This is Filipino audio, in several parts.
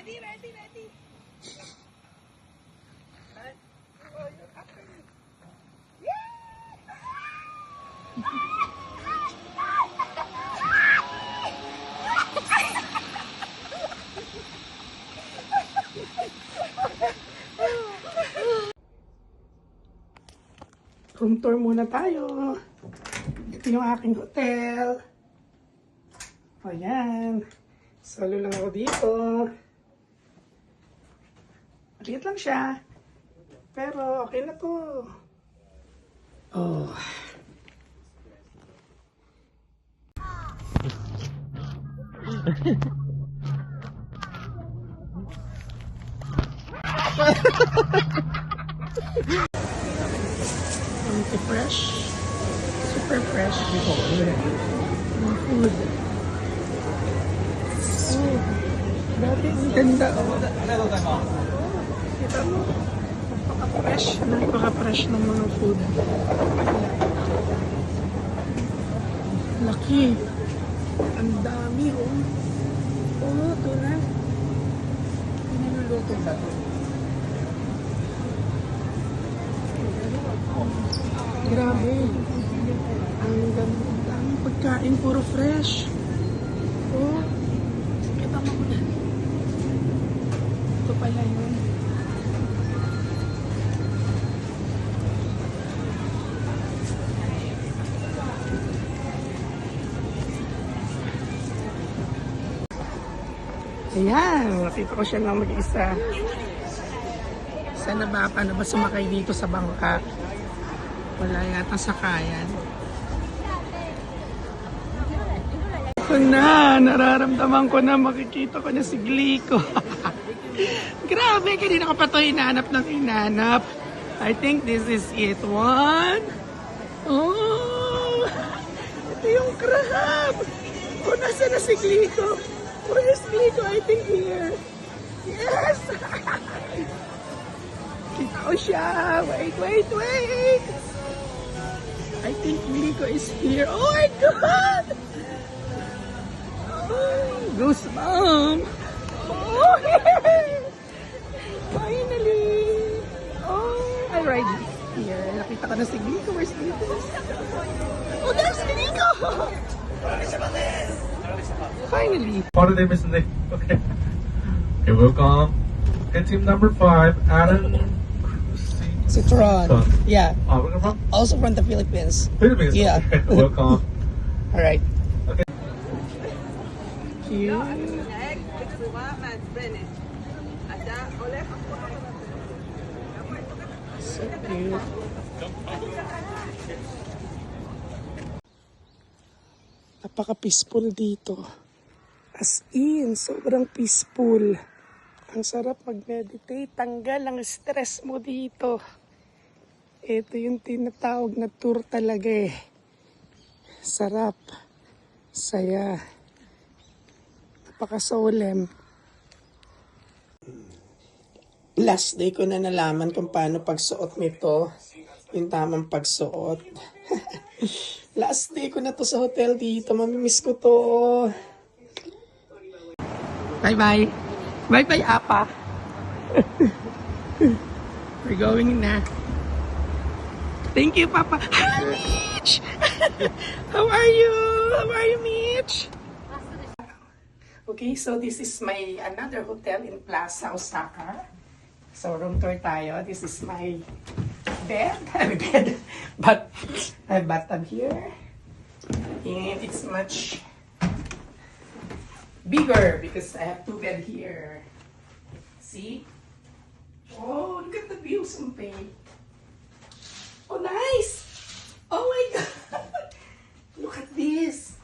Room tour muna tayo. Ito yung aking hotel. O yan. Solo lang ako dito. Maliit lang siya. Pero okay na to. Oh. Super fresh. Super fresh. Food. Oh, dati ang ganda. Kita mo, napaka-fresh. Napaka-fresh ng mga food. Laki. Ang dami, oh. Oh, ito na. Pinaluluto ba ito? Grabe. Ang ganda. Ang pagkain, puro fresh. Oh. Kita mo na. Ito pala yun. Ayan. Nakita ko siya lang mag-isa. Sana ba? Paano ba sumakay dito sa bangka? Wala yata sakayan. Ito na, nararamdaman ko na, makikita ko na si Glico. Grabe, kanina ko pa ito hinanap ng hinanap. I think this is it. One. Oh, ito yung crab. Oh, nasa na si Glico? Where is Glico? I think here. Yes! Kita ko siya. Wait. I think Glico is here. Oh my God! Oh, goosebump! Oh, finally! Oh, I ride here. Nakita ko na si Glico. Where's Glico? Oh, there's Glico! Finally! What are they missing? Okay. Okay, welcome. And team number 5, Adam. Citron. Yeah. Where are you from? Also from the Philippines. Philippines. Yeah. Okay, welcome. All right. Okay. Cute. So cute. Napaka-peaceful dito. As in, sobrang peaceful. Ang sarap mag-meditate. Tanggal ang stress mo dito. Ito yung tinatawag na tour talaga eh. Sarap. Saya. Napaka-solemn. Last day ko na nalaman kung paano pagsuot nito. Yung tamang pagsuot. Last day ko na to sa hotel dito. Mamimiss ko to. Bye-bye. Bye-bye, Apa. We're going na. Thank you, Papa. Hi, Mitch! How are you? How are you, Mitch? Okay, so this is my another hotel in Plaza, Osaka. So room tour tayo. This is my bed. But I have bathtub here. And it's much bigger because I have 2 beds here. See? Oh, look at the view, Sumpay. Oh, nice! Oh my God! Look at this!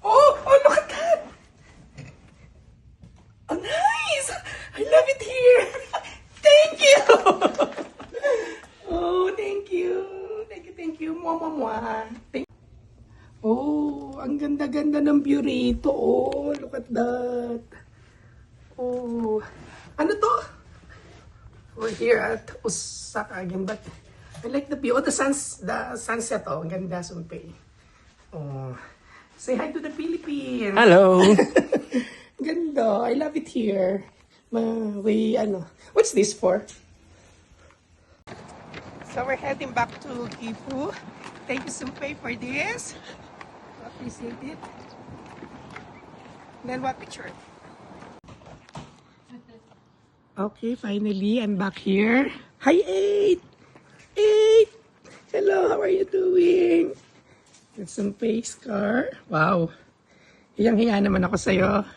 Oh, look at that! Oh, nice! I love it here! Thank you! Oh, thank you! Thank you! Mwah! Oh, ang ganda-ganda ng view rito. Oh, look at that. Oh, ano to? We're here at Osaka again, but I like the view. Oh, the sunset. Oh, ang ganda, Sumpay. Oh, say hi to the Philippines. Hello. Ganda. I love it here. What's this for? So we're heading back to Gifu. Thank you, Sumpay, for this. Appreciate it. Then what picture? Okay, finally, I'm back here. Hi, 8! 8! Hello, how are you doing? It's Sumpay's car. Wow. Hiyang-hiya naman ako sa'yo.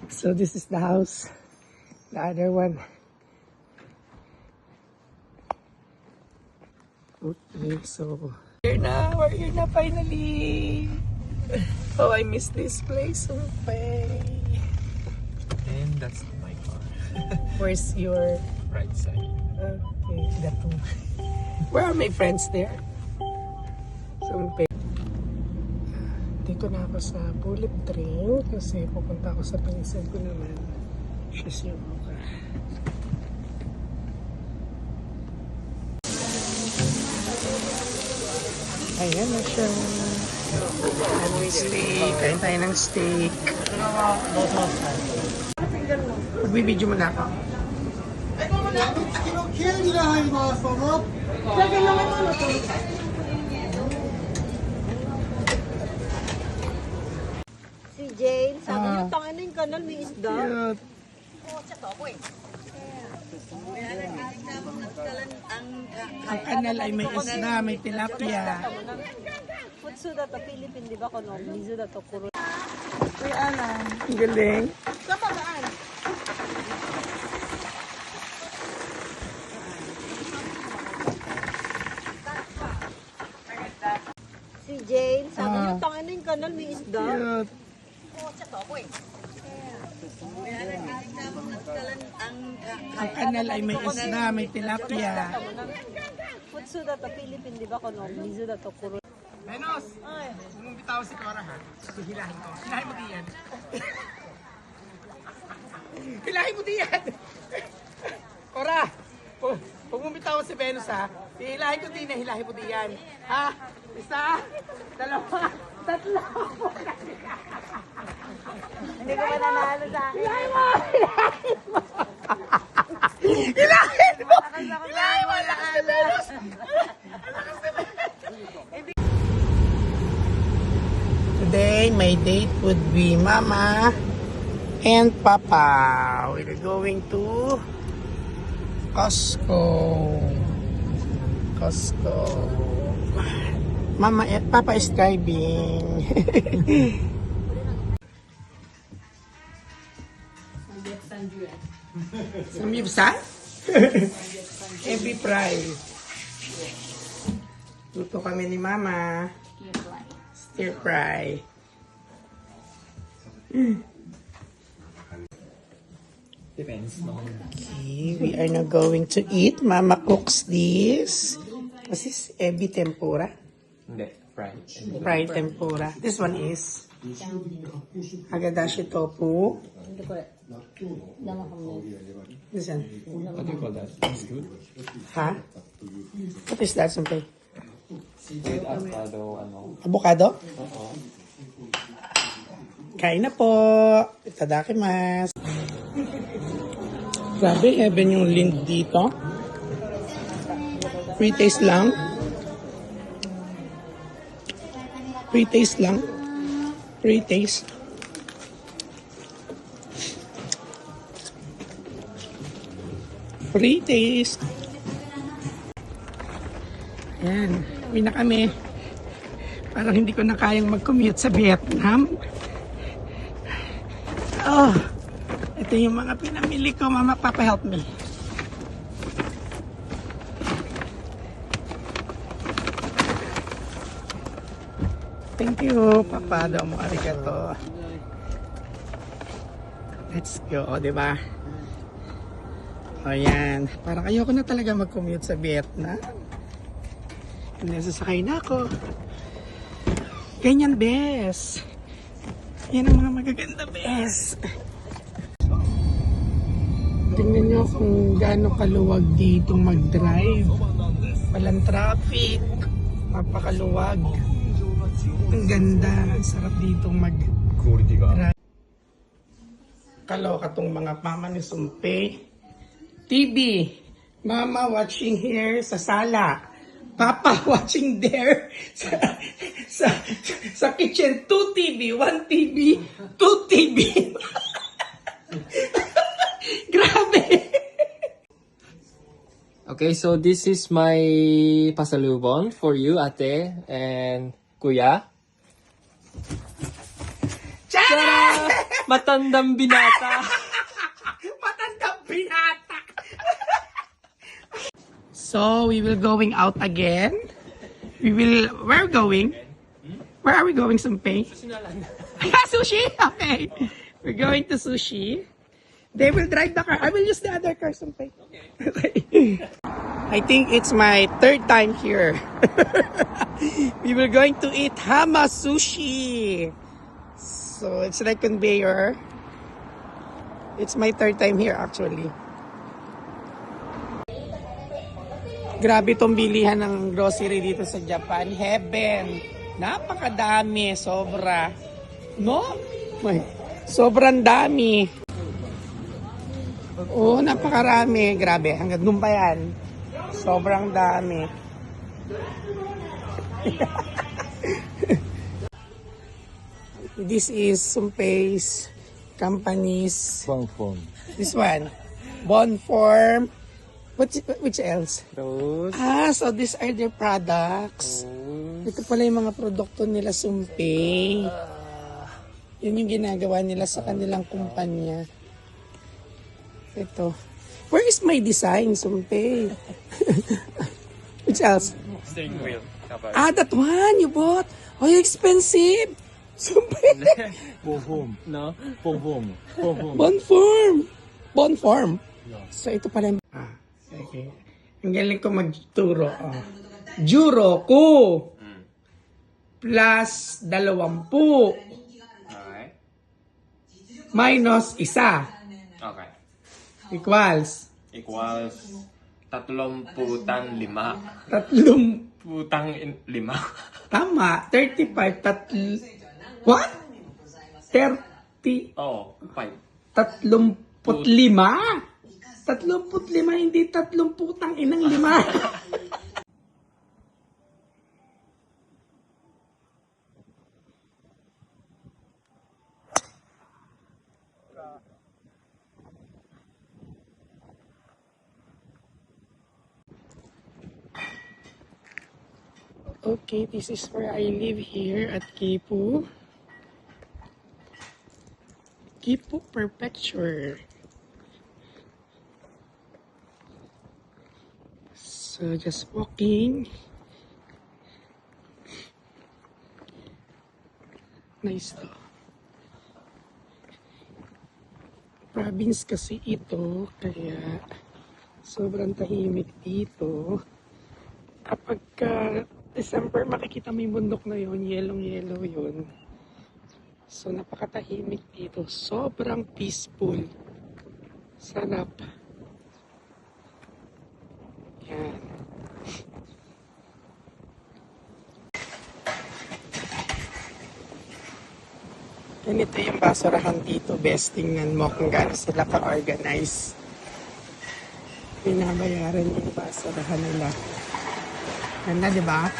So this is the house. The other one. Okay, so we're here na finally. Oh, I miss this place, Sumpay. And that's my car. Where's your... Right side. Okay, that one. Where are my friends there? Sumpay. Dito na ako sa bullet train kasi pupunta ako sa pinsan ko naman. Shizuoka. Ayan na siya. Steak. Kain tayo ng steak. Magbibideo mo na ako. Si Jane, sabi niyo, tangin na yung kanal, may isda. Cute. Ang kanal ay may isda, may tilapia. Futsu da to, Philippine, di ba ko no? Mizu da to, kuro. Ang galing. Si Jane, sabi niyo, tangin na yung kanal, may isda. Cute. Ang kanal ay may isda, may tilapia. Futsu da to, Philippine, di ba ko no? Mizu da to, kuro. Menos! Kung bitaw si Cora ha, hilahin ko. Hilahin mo diyan. Hilahin mo diyan! Cora! Kung bumitaw si Venus ha, hilahin ko din na hilahin mo diyan. Ha? Isa, dalawa, tatlo. Hindi ko ba nanalo sa akin? Hilahin mo! Hilahin mo! Hilahin mo! Hilahin mo! Lakas si Venus! Lakas si Venus! Today, my date would be Mama and Papa. We're going to Costco. Mama and Papa is driving. Samyupsan? Every price. Luto kami ni Mama. Stir fry. Depends. No? Okay, we are now going to eat. Mama cooks this. What's this? Ebi tempura? Hindi. Fried. Fried tempura. This one is Hagadashi tofu. This one. What do you call that? Seafood? Huh? What is that? Something? Seafood, avocado, ano? Avocado? Oo. Kain na po. Itadakimasu. Grabe, heaven yung link dito. Free taste lang. Free taste lang. Free taste. Free taste. Ayan, uwi na kami. Parang hindi ko na kayang mag-commute sa Vietnam. Oh, ito yung mga pinamili ko. Mama, Papa, help me. Thank you, Papa. Domo arigato. Let's go, di ba? O yan. Parang ayoko na talaga mag-commute sa Vietnam. Nasasakay na ako. Ganyan, bes. Yan ang mga magaganda, bes. Tingnan nyo kung gaano kaluwag dito mag-drive. Walang traffic. Mapakaluwag. Ang ganda. Ang sarap dito mag-drive. Kaloka tong mga mama ni Sumpe. TV. Mama watching here sa sala. Papa watching there sa, sa kitchen. 2 TV, 1 TV, 2 TV. Grabe. Okay, so this is my pasalubong for you, ate and kuya. Tara! Matandang binata! Matandang binata. So, we will going out again. Where are we going? Where are we going, Sumpay? Sushi? Okay. We're going to sushi. They will drive the car. I will use the other car, Sumpay. Okay. I think it's my 3rd time here. We were going to eat Hama Sushi. So, it's like conveyor. It's my 3rd time here, actually. Grabe tong bilihan ng grocery dito sa Japan. Heaven. Napakadami. Sobra. No? Sobrang dami. Oo, napakarami. Grabe. Hanggang doon pa yan. Sobrang dami. This is Sumpay's company's. Bangfong. This one. Bonform. Which else? Rose. So these are their products. Ito pala yung mga produkto nila, Sumpay. Yun yung ginagawa nila sa kanilang kumpanya. Ito. Where is my design, Sumpay? Which else? Steering wheel. That one you bought. Oh, expensive. Sumpay. Bohom. No? Bohom. Bohom. Bonform. So ito pala yung... Okay. Ang galing ko magturo. Juroku. Plus 20. Alright. Minus 1. Okay. Equals. Equals 35. 5. Tama. 35. What? 30. Oh, 5. 35? 35, hindi 30 putang inang 5. Okay, this is where I live here at Kipu. Kipu Prefecture. So just walking. Nice to. Province kasi ito, kaya sobrang tahimik dito. Kapag December, makikita mo yung bundok na yun, yellow yun. So napakatahimik dito. Sobrang peaceful. Sarap. Yan. Ganito yung basurahan dito. Best tingnan mo kung gaano sila ka-organize. Pinabayaran yung basurahan nila. Ganda, di ba?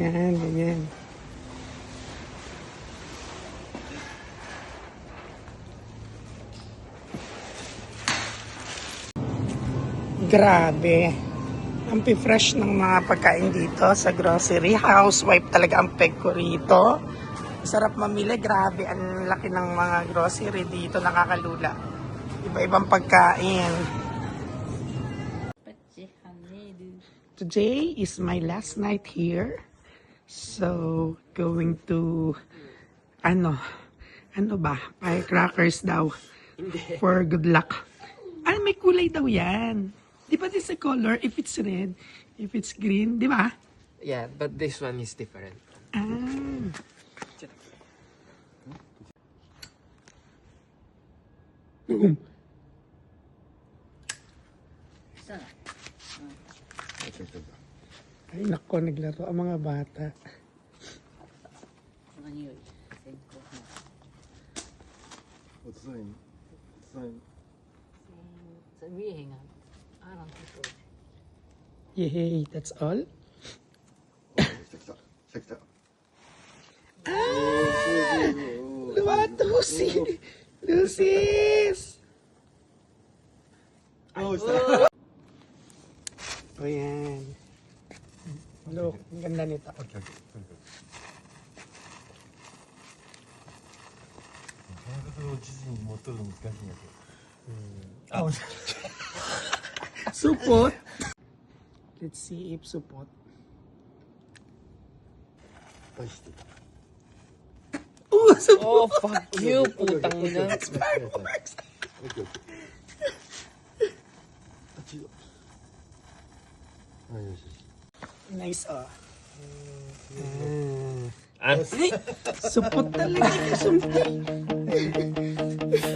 Yan, ganyan. Grabe. Ang fresh ng mga pagkain dito sa grocery. Housewife talaga ang peg ko rito. Sarap mamili. Grabe. Ang laki ng mga grocery dito. Nakakalula. Iba-ibang pagkain. Today is my last night here. So, going to ano ba? Firecrackers daw. For good luck. May kulay daw yan. Di ba this a color? If it's red, if it's green, di ba? Yeah, but this one is different. Ay, nako, naglaro ang mga bata. Yay, that's all? What? Lucy! Lucy's! O yan. Look, ang ganda nito. Supot. Let's see if supot. Oh, supot! Oh, fuck you, putang ina. Fireworks! Nice, oh. Supot talaga yung sultan.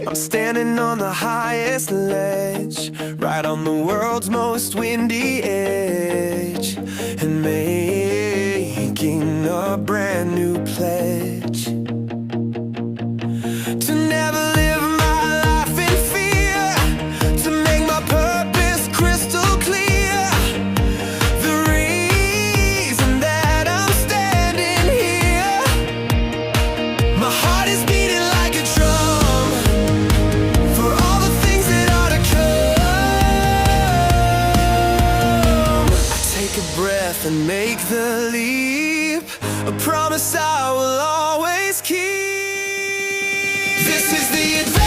I'm standing on the highest ledge, right on the world's most windy edge, and making a brand new pledge to never live my life in fear, to make my purpose crystal clear. The reason that I'm standing here, my heart is beating like a drum for all the things that are to come. I take a breath and make the leap, a promise I will always keep. This is the adventure.